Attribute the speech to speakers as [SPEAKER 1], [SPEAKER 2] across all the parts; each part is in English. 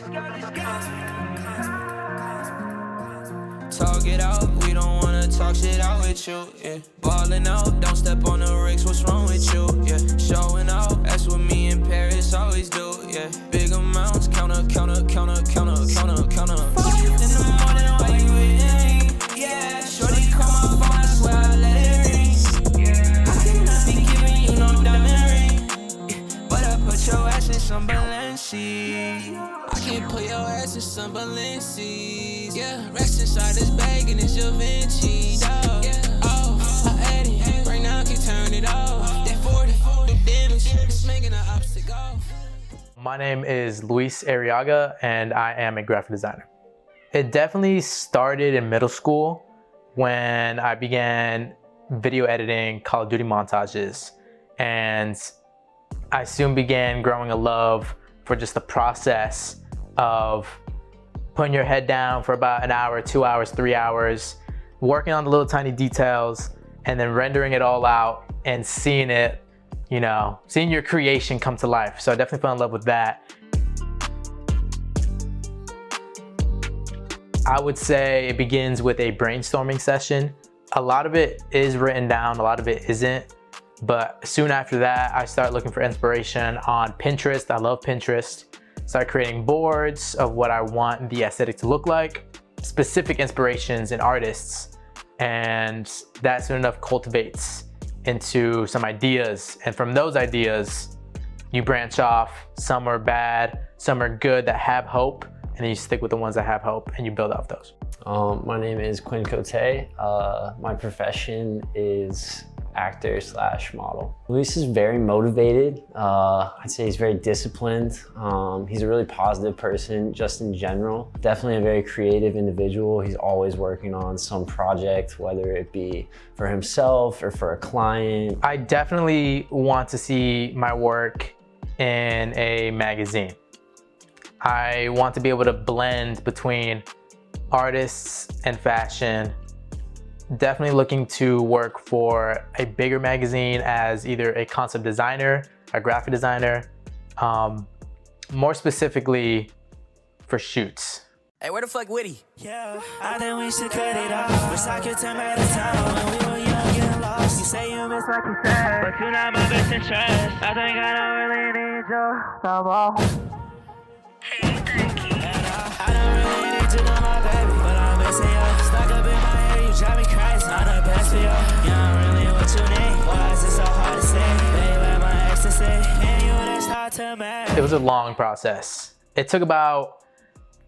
[SPEAKER 1] Talk it out, we don't wanna talk shit out with you, yeah. Ballin' out, don't step on the rigs, what's wrong with you, yeah. Showing out, that's what me and Paris always do, yeah. Big amounts, count up. In the morning, why you in? Yeah, shorty call my phone, I swear I let it ring. Yeah. I cannot be giving you no diamond ring, yeah. But I put your ass in some Balenci. I can put your ass in some Balenci. Yeah, rest inside this bag and it's your Vinci, dog. Yeah, oh, I add it, right now I can turn it off. That 40, do damage, it's making an obstacle.
[SPEAKER 2] My name is Luis Arriaga and I am a graphic designer. It definitely started in middle school when I began video editing Call of Duty montages, and I soon began growing a love for just the process of putting your head down for about an hour, 2 hours, 3 hours, working on the little tiny details, and then rendering it all out and seeing it, you know, seeing your creation come to life. So I definitely fell in love with that. I would say it begins with a brainstorming session. A lot of it is written down, a lot of it isn't. But soon after that, I started looking for inspiration on Pinterest. I love Pinterest. Start creating boards of what I want the aesthetic to look like, specific inspirations in artists, and that soon enough cultivates into some ideas. And from those ideas, you branch off. Some are bad, some are good that have hope, and then you stick with the ones that have hope and you build off those.
[SPEAKER 3] My name is Quinn Cote. My profession is actor / model. Luis is very motivated. I'd say he's very disciplined. He's a really positive person just in general. Definitely a very creative individual. He's always working on some project, whether it be for himself or for a client.
[SPEAKER 2] I definitely want to see my work in a magazine. I want to be able to blend between artists and fashion. Definitely looking to work for a bigger magazine as either a concept designer, a graphic designer, more specifically for shoots.
[SPEAKER 1] Hey, where the fuck Woody?
[SPEAKER 4] Yeah, I think we should cut it off. Wish I could turn back the time when we were young, getting lost. You say you miss like you said, but you're not my best interest. I think I don't really need you no more. Hey, thank you. I don't really need you, no, my baby, but I'm missing you. Stuck up in my head, you drive me crazy. I'm the best for you. You don't really what you need. Why is it so hard to say? Baby, my ecstasy, and you that's hard to make.
[SPEAKER 2] It was a long process. It took about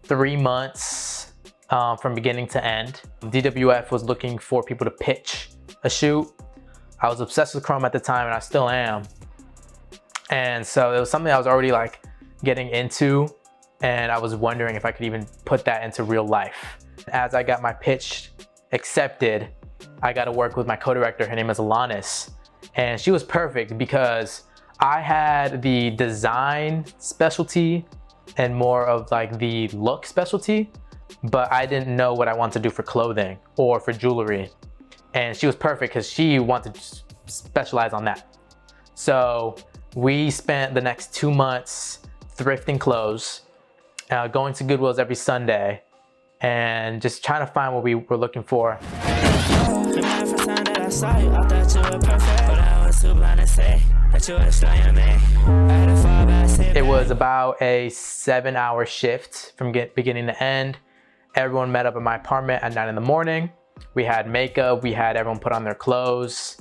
[SPEAKER 2] 3 months from beginning to end. DWF was looking for people to pitch a shoot. I was obsessed with Chrome at the time, and I still am. And so it was something I was already like getting into, and I was wondering if I could even put that into real life. As I got my pitch accepted, I got to work with my co-director. Her name is Alanis, and she was perfect because I had the design specialty and more of like the look specialty, but I didn't know what I wanted to do for clothing or for jewelry. And she was perfect because she wanted to specialize on that. So we spent the next 2 months thrifting clothes, going to Goodwill's every Sunday, and just trying to find what we were looking for. It was about a 7-hour shift from beginning to end. Everyone met up at my apartment at 9 in the morning. We had makeup, we had everyone put on their clothes,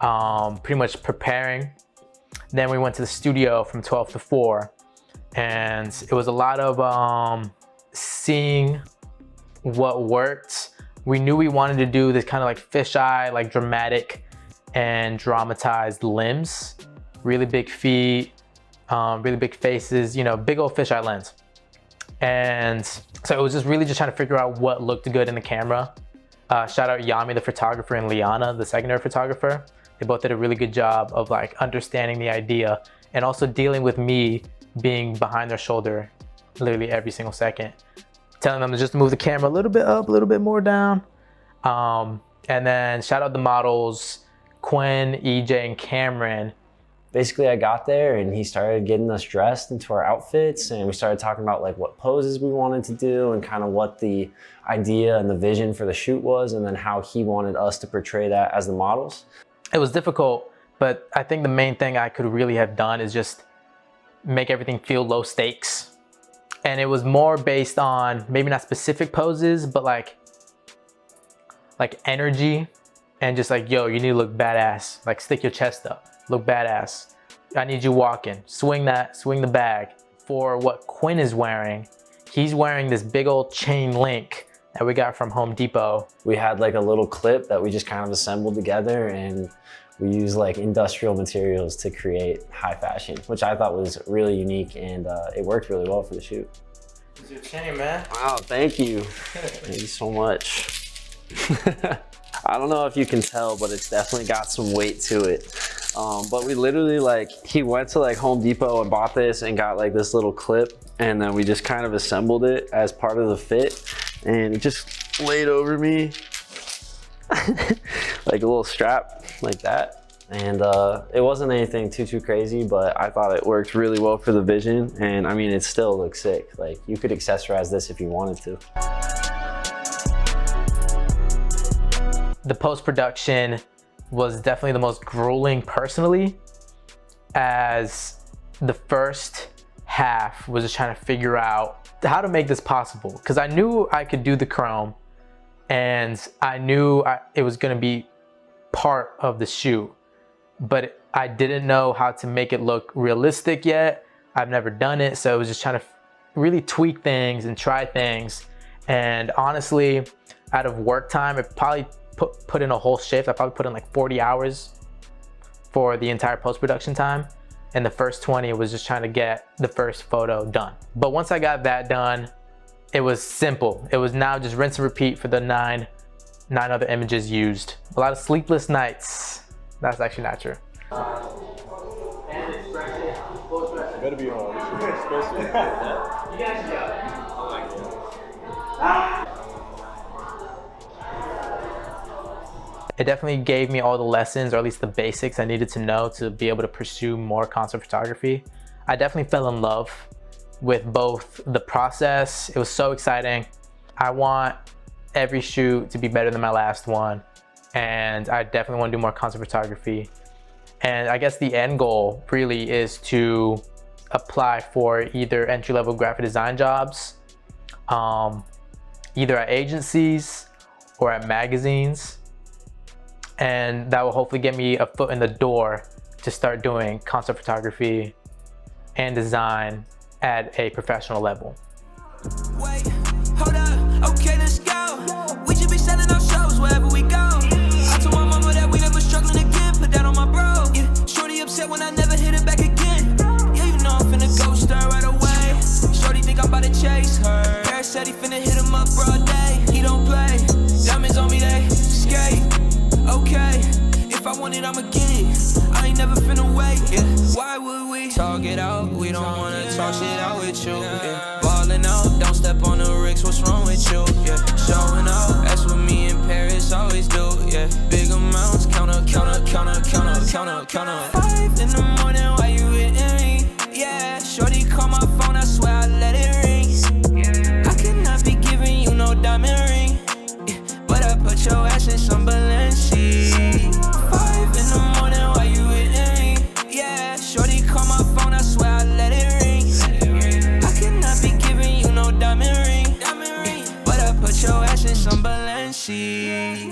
[SPEAKER 2] pretty much preparing. Then we went to the studio from 12 to 4. And it was a lot of seeing what worked. We knew we wanted to do this kind of like fisheye, like dramatic and dramatized limbs, really big feet, really big faces, you know, big old fisheye lens. And so it was just really just trying to figure out what looked good in the camera. Shout out Yami, the photographer, and Liana, the secondary photographer. They both did a really good job of like understanding the idea and also dealing with me being behind their shoulder literally every single second, telling them to just move the camera a little bit up, a little bit more down. And then shout out the models, Quinn, EJ, and Cameron.
[SPEAKER 3] basically I got there and he started getting us dressed into our outfits, and we started talking about like what poses we wanted to do and kind of what the idea and the vision for the shoot was, and then how he wanted us to portray that as the models.
[SPEAKER 2] It was difficult, but I think the main thing I could really have done is just make everything feel low stakes. And it was more based on maybe not specific poses, but like energy, and just like, yo, you need to look badass. Like, stick your chest up, look badass. I need you walking, swing the bag. For what Quinn is wearing, he's wearing this big old chain link that we got from Home Depot.
[SPEAKER 3] We had like a little clip that we just kind of assembled together, and we used like industrial materials to create high fashion, which I thought was really unique, and it worked really well for the shoot.
[SPEAKER 2] It's your chain, man.
[SPEAKER 3] Wow, thank you. Thank you so much. I don't know if you can tell, but it's definitely got some weight to it. But we literally, like, he went to like Home Depot and bought this and got like this little clip, and then we just kind of assembled it as part of the fit, and it just laid over me like a little strap like that. And it wasn't anything too crazy, but I thought it worked really well for the vision. And I mean, it still looks sick. Like, you could accessorize this if you wanted to.
[SPEAKER 2] The post-production was definitely the most grueling personally, as the first half was just trying to figure out how to make this possible. Because I knew I could do the chrome, and I knew it was gonna be part of the shoot, but I didn't know how to make it look realistic yet. I've never done it, so I was just trying to really tweak things and try things. And honestly, out of work time, it probably put in a whole shift. I probably put in like 40 hours for the entire post-production time, and the first 20 was just trying to get the first photo done. But once I got that done, it was simple. It was now just rinse and repeat for the nine other images used. A lot of sleepless nights. That's actually not true.
[SPEAKER 5] Better be home.
[SPEAKER 2] You guys go. It definitely gave me all the lessons, or at least the basics I needed to know to be able to pursue more concept photography. I definitely fell in love with both the process. It was so exciting. I want every shoot to be better than my last one, and I definitely want to do more concept photography. And I guess the end goal really is to apply for either entry-level graphic design jobs, either at agencies or at magazines, and that will hopefully get me a foot in the door to start doing concept photography and design at a professional level.
[SPEAKER 1] Wait, hold up, okay, let's go. We should be selling our shows wherever we go. I told my mama that we never struggling again, put that on my bro. Yeah, shorty upset when I never hit it back again. Yeah, you know I'm finna ghost her right away. Shorty think I'm about to chase her. Harris said he finna hit him up broad day. He don't play, diamonds on me, they skate. Okay, if I want it, I'ma get it. I ain't never finna wait, yeah. Why would we talk it out? We don't wanna talk shit out with you, yeah. Ballin' out, don't step on the rigs, what's wrong with you, yeah. Showing out, that's what me in Paris always do, yeah. Big amounts, count up. 5 in the morning, why you hitting me? Yeah, shorty call my phone, I swear I let it ring. I could not be giving you no diamond ring, yeah. But I put your ass in some Balenci. 5 in the morning, why you hitting me? Yeah, shorty call my phone, I swear I let it ring. I could not be giving you no diamond ring, but I put your ass in some Balenci.